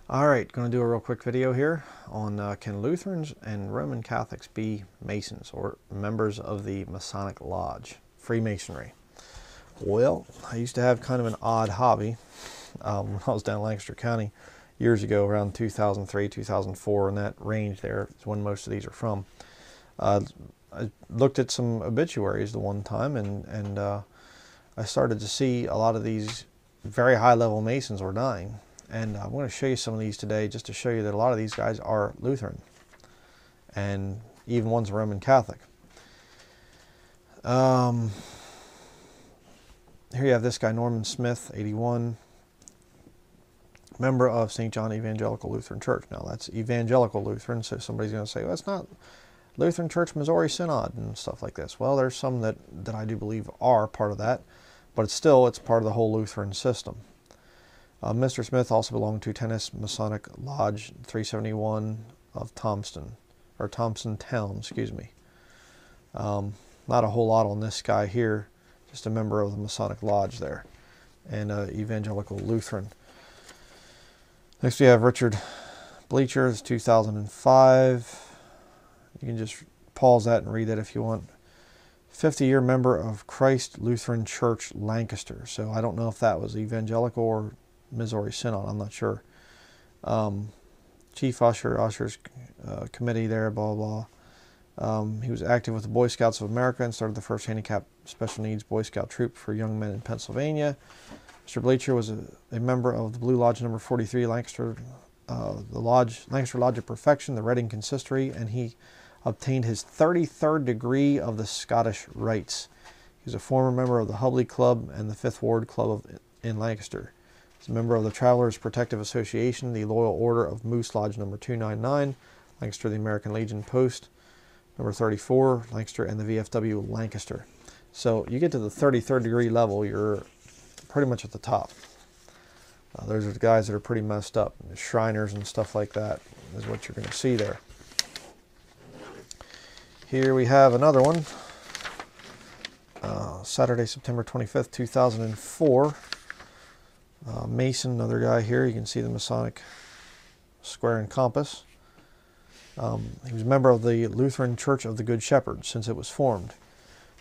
Alright, going to do a real quick video here on can Lutherans and Roman Catholics be Masons or members of the Masonic Lodge, Freemasonry? Well, I used to have kind of an odd hobby when I was down in Lancaster County years ago, around 2003, 2004, in that range there is when most of these are from. I looked at some obituaries the one time and I started to see a lot of these very high-level Masons were dying. And I'm going to show you some of these today just to show you that a lot of these guys are Lutheran. And even one's Roman Catholic. Here you have this guy, Norman Smith, 81. Member of St. John Evangelical Lutheran Church. Now that's Evangelical Lutheran, so somebody's going to say, well, that's not Lutheran Church Missouri Synod and stuff like this. Well, there's some that I do believe are part of that. But it's part of the whole Lutheran system. Mr. Smith also belonged to Tennis Masonic Lodge 371 of Thompson Town, excuse me. Not a whole lot on this guy here, just a member of the Masonic Lodge there, and Evangelical Lutheran. Next we have Richard Bleacher, it's 2005. You can just pause that and read that if you want. 50-year member of Christ Lutheran Church, Lancaster. So I don't know if that was Evangelical or Missouri Synod, I'm not sure. Chief Usher, Usher's committee there, blah, blah. He was active with the Boy Scouts of America and started the first handicapped special needs Boy Scout troop for young men in Pennsylvania. Mr. Bleacher was a member of the Blue Lodge number 43, Lancaster, Lancaster Lodge of Perfection, the Reading Consistory, and he obtained his 33rd degree of the Scottish Rites. He was a former member of the Hubley Club and the Fifth Ward Club in Lancaster. He's a member of the Travelers Protective Association, the Loyal Order of Moose Lodge number 299, Lancaster, the American Legion Post, number 34, Lancaster, and the VFW Lancaster. So you get to the 33rd degree level, you're pretty much at the top. Those are the guys that are pretty messed up. The Shriners and stuff like that is what you're going to see there. Here we have another one. Saturday, September 25th, 2004. Mason, another guy here. You can see the Masonic square and compass. He was a member of the Lutheran Church of the Good Shepherd since it was formed.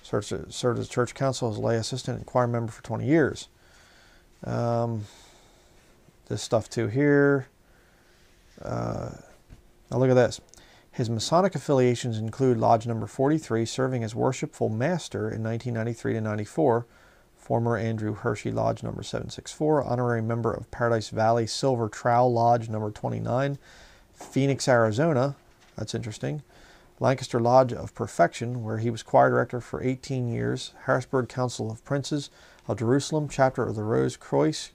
Served as church council as lay assistant and choir member for 20 years. This stuff too here. Now look at this. His Masonic affiliations include Lodge number 43, serving as worshipful master in 1993 to 94. Former Andrew Hershey Lodge number 764, honorary member of Paradise Valley Silver Trowel Lodge number 29, Phoenix, Arizona, that's interesting, Lancaster Lodge of Perfection, where he was choir director for 18 years, Harrisburg Council of Princes of Jerusalem, chapter of the Rose Croix,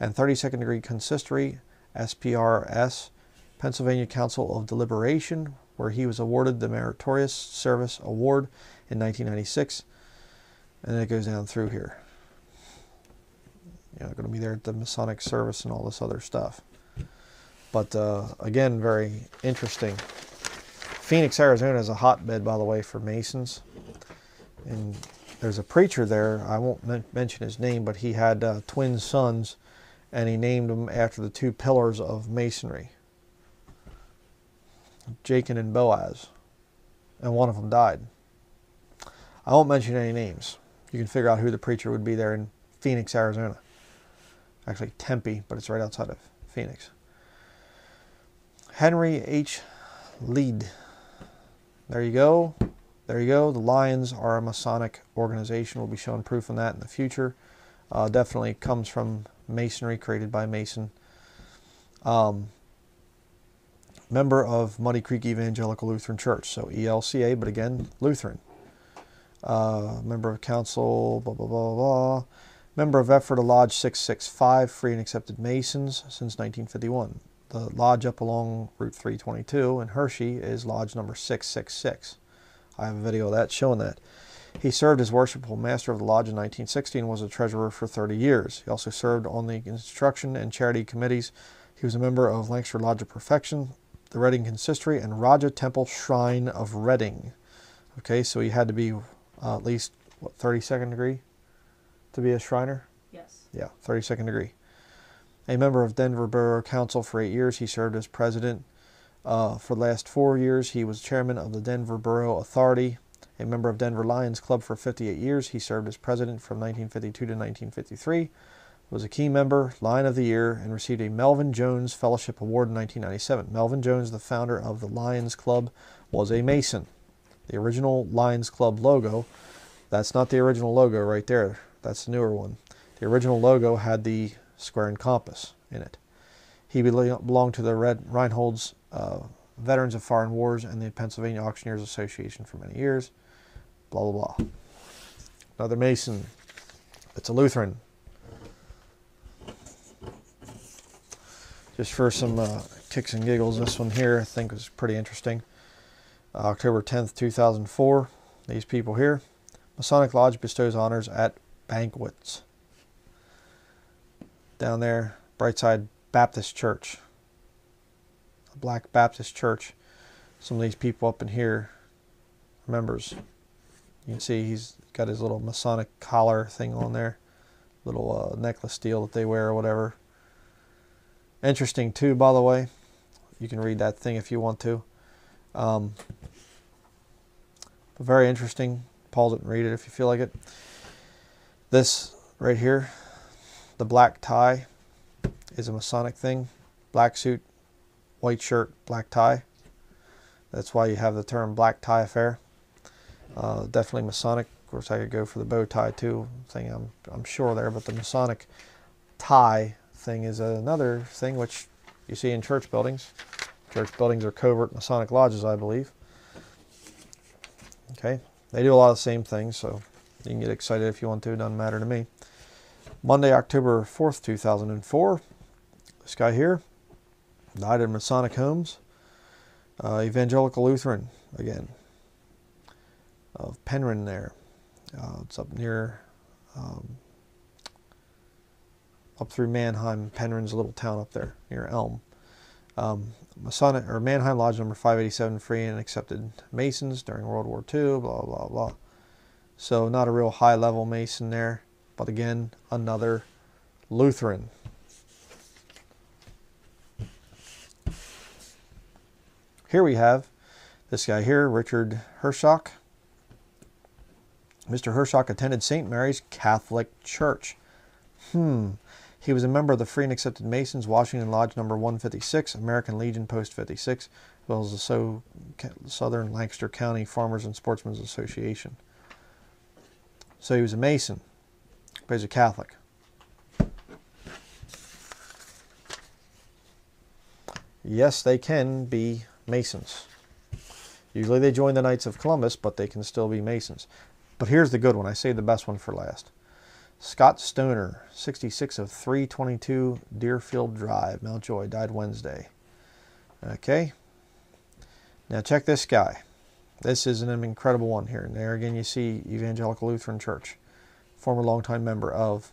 and 32nd degree consistory, SPRS, Pennsylvania Council of Deliberation, where he was awarded the Meritorious Service Award in 1996, and then it goes down through here. Going to be there at the Masonic service and all this other stuff. But again, very interesting. Phoenix, Arizona is a hotbed, by the way, for Masons. And there's a preacher there. I won't mention his name, but he had twin sons, and he named them after the two pillars of Masonry, Jachin and Boaz. And one of them died. I won't mention any names. You can figure out who the preacher would be there in Phoenix, Arizona. Actually, Tempe, but it's right outside of Phoenix. Henry H. Lead. There you go. There you go. The Lions are a Masonic organization. We'll be showing proof on that in the future. Definitely comes from Masonry, created by Mason. Member of Muddy Creek Evangelical Lutheran Church. So ELCA, but again, Lutheran. Member of council, blah, blah, blah, blah. Member of Ephrata Lodge 665, free and accepted Masons since 1951. The lodge up along Route 322 in Hershey is Lodge number 666. I have a video of that showing that. He served as worshipful master of the lodge in 1960 and was a treasurer for 30 years. He also served on the instruction and charity committees. He was a member of Lancaster Lodge of Perfection, the Reading Consistory, and Raja Temple Shrine of Reading. Okay, so he had to be at least, what, 32nd degree to be a Shriner? Yes. Yeah, 32nd degree. A member of Denver Borough Council for 8 years, he served as president. For the last 4 years, he was chairman of the Denver Borough Authority. A member of Denver Lions Club for 58 years, he served as president from 1952 to 1953. Was a key member, Lion of the Year, and received a Melvin Jones Fellowship Award in 1997. Melvin Jones, the founder of the Lions Club, was a Mason. The original Lions Club logo, that's not the original logo right there. That's the newer one. The original logo had the square and compass in it. He belonged to the Reinhold's Veterans of Foreign Wars and the Pennsylvania Auctioneers Association for many years. Blah, blah, blah. Another Mason. It's a Lutheran. Just for some kicks and giggles, this one here I think was pretty interesting. October 10th, 2004. These people here. Masonic Lodge bestows honors at banquets. Down there, Brightside Baptist Church. A Black Baptist Church. Some of these people up in here are members. You can see he's got his little Masonic collar thing on there. Little necklace deal that they wear or whatever. Interesting too, by the way. You can read that thing if you want to. But very interesting. Pause it and read it if you feel like it. This right here, the black tie, is a Masonic thing. Black suit, white shirt, black tie. That's why you have the term black tie affair. Definitely Masonic. Of course, I could go for the bow tie too. Thing I'm sure there, but the Masonic tie thing is another thing which you see in church buildings. Church buildings are covert Masonic lodges, I believe. Okay, they do a lot of the same things, so you can get excited if you want to. It doesn't matter to me. Monday, October 4th, 2004. This guy here died in Masonic homes. Evangelical Lutheran, again, of Penryn there. It's up near, up through Mannheim. Penryn's a little town up there near Elm. Masonic or Mannheim Lodge number 587, free and accepted Masons during World War II. Blah blah blah. So not a real high level Mason there, but again another Lutheran. Here we have this guy here, Richard Hershock. Mr. Hershock attended St. Mary's Catholic Church. He was a member of the Free and Accepted Masons, Washington Lodge number 156, American Legion Post 56, as well as the Southern Lancaster County Farmers and Sportsmen's Association. So he was a Mason, but he's a Catholic. Yes, they can be Masons. Usually they join the Knights of Columbus, but they can still be Masons. But here's the good one. I saved the best one for last. Scott Stoner, 66 of 322 Deerfield Drive, Mount Joy, died Wednesday. Okay. Now check this guy. This is an incredible one here. And there again you see Evangelical Lutheran Church. Former longtime member of,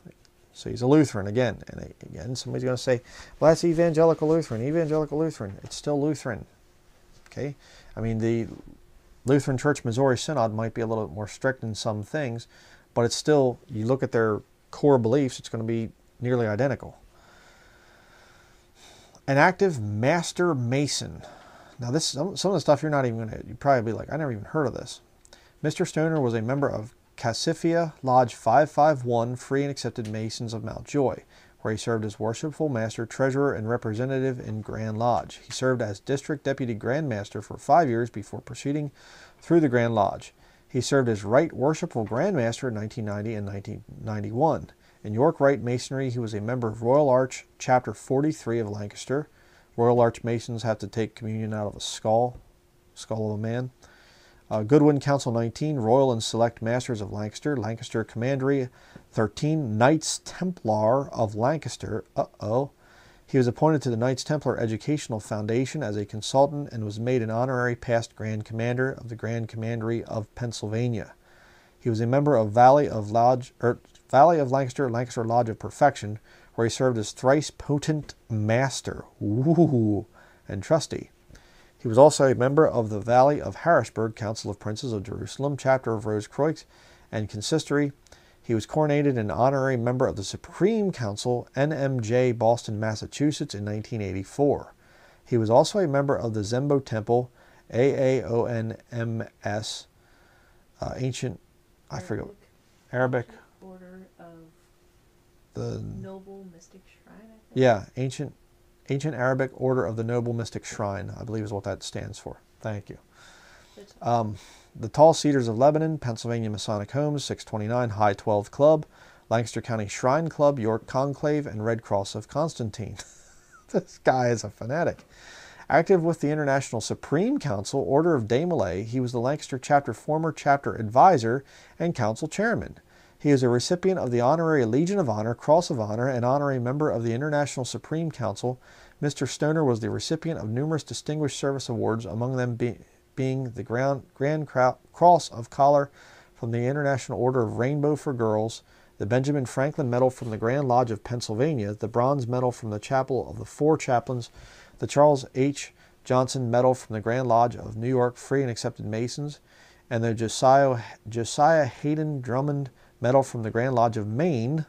so he's a Lutheran again. And again, somebody's going to say, well, that's Evangelical Lutheran. Evangelical Lutheran. It's still Lutheran. Okay. I mean, the Lutheran Church Missouri Synod might be a little bit more strict in some things, but it's still, you look at their core beliefs, it's going to be nearly identical. An active Master Mason. Now this, some of the stuff you're not even going to, you'd probably be like, I never even heard of this. Mr. Stoner was a member of Cassiffia Lodge 551, Free and Accepted Masons of Mount Joy, where he served as Worshipful Master, Treasurer, and Representative in Grand Lodge. He served as District Deputy Grand Master for 5 years before proceeding through the Grand Lodge. He served as Right Worshipful Grand Master in 1990 and 1991. In York Rite Masonry, he was a member of Royal Arch, Chapter 43 of Lancaster. Royal Arch Masons have to take communion out of a skull of a man. Goodwin Council 19, Royal and Select Masters of Lancaster. Lancaster Commandery 13, Knights Templar of Lancaster. He was appointed to the Knights Templar Educational Foundation as a consultant and was made an honorary past Grand Commander of the Grand Commandery of Pennsylvania. He was a member of Valley of Lancaster, Lancaster Lodge of Perfection, where he served as thrice potent master and trustee. He was also a member of the Valley of Harrisburg Council of Princes of Jerusalem, chapter of Rose Croix, and consistory. He was coronated an honorary member of the Supreme Council, NMJ, Boston, Massachusetts in 1984. He was also a member of the Zembo Temple, AAONMS, ancient, I forget, Arabic. Order of the Noble Mystic Shrine, I think. Yeah, ancient Arabic Order of the Noble Mystic Shrine, I believe is what that stands for. Thank you. The Tall Cedars of Lebanon, Pennsylvania Masonic Homes, 629, High 12 Club, Lancaster County Shrine Club, York Conclave, and Red Cross of Constantine. This guy is a fanatic. Active with the International Supreme Council, Order of Desmarais, he was the Lancaster chapter former chapter advisor and council chairman. He is a recipient of the Honorary Legion of Honor, Cross of Honor, and honorary member of the International Supreme Council. Mr. Stoner was the recipient of numerous distinguished service awards, among them being the Grand Cross of Collar from the International Order of Rainbow for Girls, the Benjamin Franklin Medal from the Grand Lodge of Pennsylvania, the Bronze Medal from the Chapel of the Four Chaplains, the Charles H. Johnson Medal from the Grand Lodge of New York Free and Accepted Masons, and the Josiah Hayden Drummond Medal from the Grand Lodge of Maine.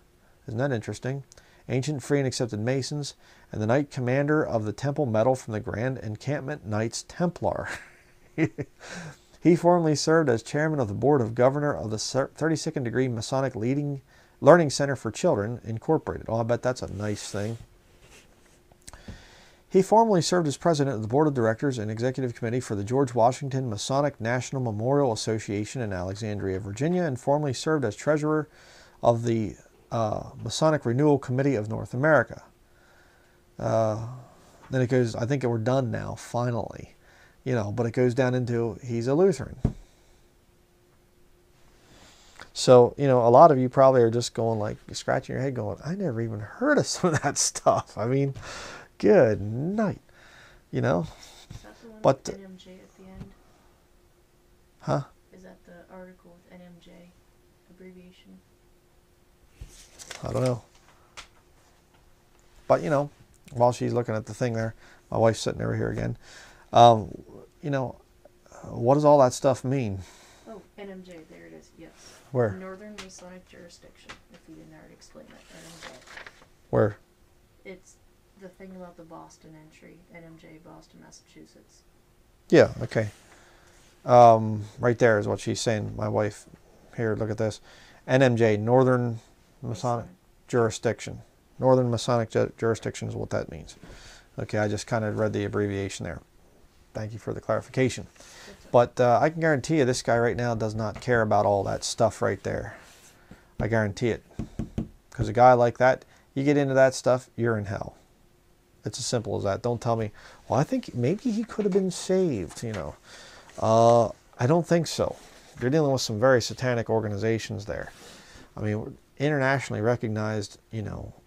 Isn't that interesting? Ancient Free and Accepted Masons, and the Knight Commander of the Temple Medal from the Grand Encampment Knights Templar. He formerly served as chairman of the board of governor of the 32nd Degree Masonic Learning Center for Children, Incorporated. Oh, I bet that's a nice thing. He formerly served as president of the board of directors and executive committee for the George Washington Masonic National Memorial Association in Alexandria, Virginia, and formerly served as treasurer of the Masonic Renewal Committee of North America. Then it goes, I think we're done now, finally. But it goes down into he's a Lutheran. So, a lot of you probably are just going like, scratching your head going, I never even heard of some of that stuff. I mean, good night. Is that the one with NMJ at the end? Huh? Is that the article with NMJ abbreviation? I don't know. But, while she's looking at the thing there, my wife's sitting over here again. What does all that stuff mean? Oh, NMJ, there it is, yes. Where? Northern Masonic Jurisdiction, if you didn't already explain that, NMJ. Where? It's the thing about the Boston entry, NMJ, Boston, Massachusetts. Yeah, okay. Right there is what she's saying, my wife. Here, look at this. NMJ, Northern Masonic Jurisdiction. Northern Masonic Jurisdiction is what that means. Okay, I just kind of read the abbreviation there. Thank you for the clarification. But I can guarantee you this guy right now does not care about all that stuff right there. I guarantee it. Because a guy like that, you get into that stuff, you're in hell. It's as simple as that. Don't tell me, well, I think maybe he could have been saved, I don't think so. You're dealing with some very satanic organizations there. I mean, internationally recognized,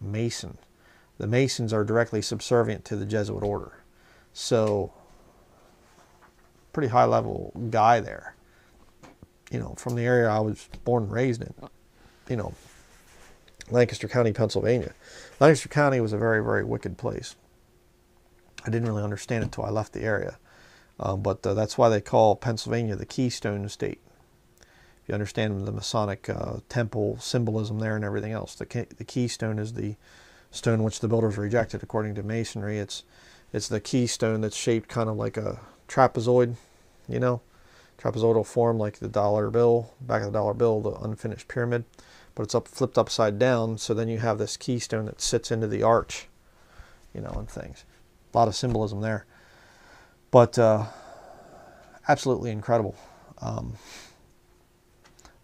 Mason. The Masons are directly subservient to the Jesuit order. So, pretty high level guy there. From the area I was born and raised in. Lancaster County, Pennsylvania. Lancaster County was a very, very wicked place. I didn't really understand it until I left the area. But that's why they call Pennsylvania the Keystone State. If you understand the Masonic temple symbolism there and everything else. The keystone is the stone which the builders rejected. According to Masonry, it's the keystone that's shaped kind of like a trapezoid, trapezoidal form, like the dollar bill, back of the dollar bill, the unfinished pyramid, but it's flipped upside down. So then you have this keystone that sits into the arch, and things. A lot of symbolism there, but absolutely incredible.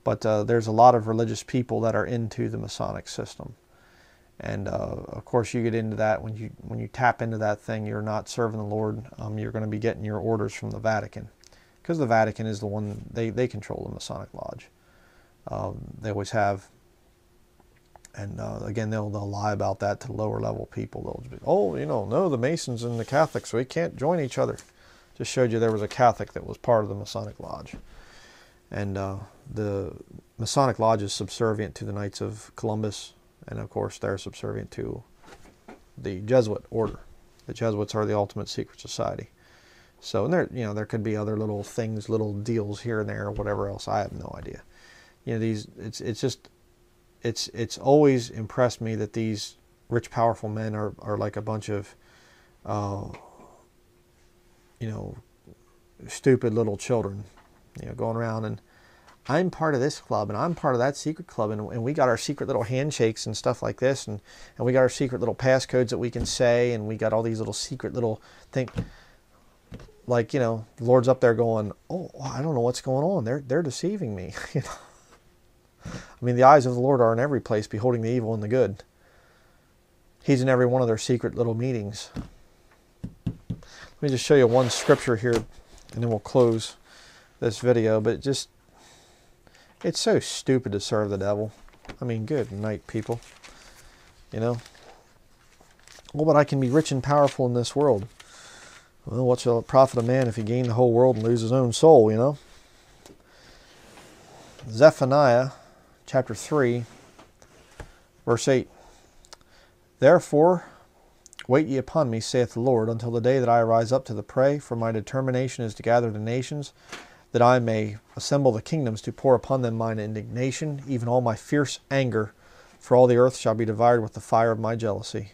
But there's a lot of religious people that are into the Masonic system. And of course, you get into that when you tap into that thing. You're not serving the Lord. You're going to be getting your orders from the Vatican, because the Vatican is the one they control the Masonic Lodge. They always have. And again, they'll lie about that to lower level people. They'll be, no, the Masons and the Catholics, we can't join each other. Just showed you there was a Catholic that was part of the Masonic Lodge. And the Masonic Lodge is subservient to the Knights of Columbus. And of course, they're subservient to the Jesuit order. The Jesuits are the ultimate secret society. So, and there could be other little things, little deals here and there, or whatever else. I have no idea. It's just it's always impressed me that these rich, powerful men are like a bunch of, you know, stupid little children, you know, going around and I'm part of this club and I'm part of that secret club, and we got our secret little handshakes and stuff like this, and we got our secret little passcodes that we can say, and we got all these little secret little things. Like, you know, the Lord's up there going, oh, I don't know what's going on. They're deceiving me. You know? I mean, the eyes of the Lord are in every place, beholding the evil and the good. He's in every one of their secret little meetings. Let me just show you one scripture here, and then we'll close this video. But it's so stupid to serve the devil. I mean, good night, people. You know? Well, but I can be rich and powerful in this world. Well, what shall it profit a man if he gain the whole world and lose his own soul, you know? Zephaniah chapter 3, verse 8. Therefore, wait ye upon me, saith the Lord, until the day that I arise up to the prey, for my determination is to gather the nations, that I may assemble the kingdoms to pour upon them mine indignation, even all my fierce anger, for all the earth shall be devoured with the fire of my jealousy.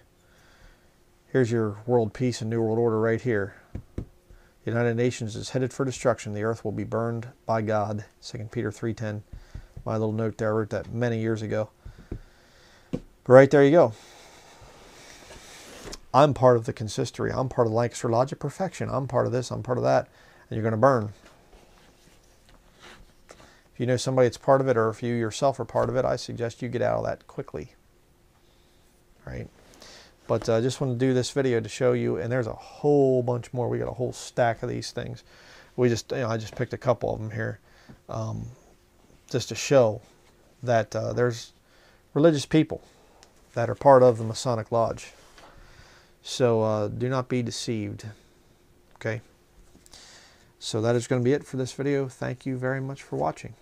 Here's your world peace and new world order right here. The United Nations is headed for destruction. The earth will be burned by God. 2 Peter 3:10. My little note there, I wrote that many years ago. But right there you go. I'm part of the consistory. I'm part of the Lancaster Lodge of Perfection. I'm part of this. I'm part of that. And you're going to burn. If you know somebody that's part of it, or if you yourself are part of it, I suggest you get out of that quickly. Right? But I just want to do this video to show you, and there's a whole bunch more. We got a whole stack of these things. We just, I just picked a couple of them here, just to show that there's religious people that are part of the Masonic Lodge. So do not be deceived. Okay. So that is going to be it for this video. Thank you very much for watching.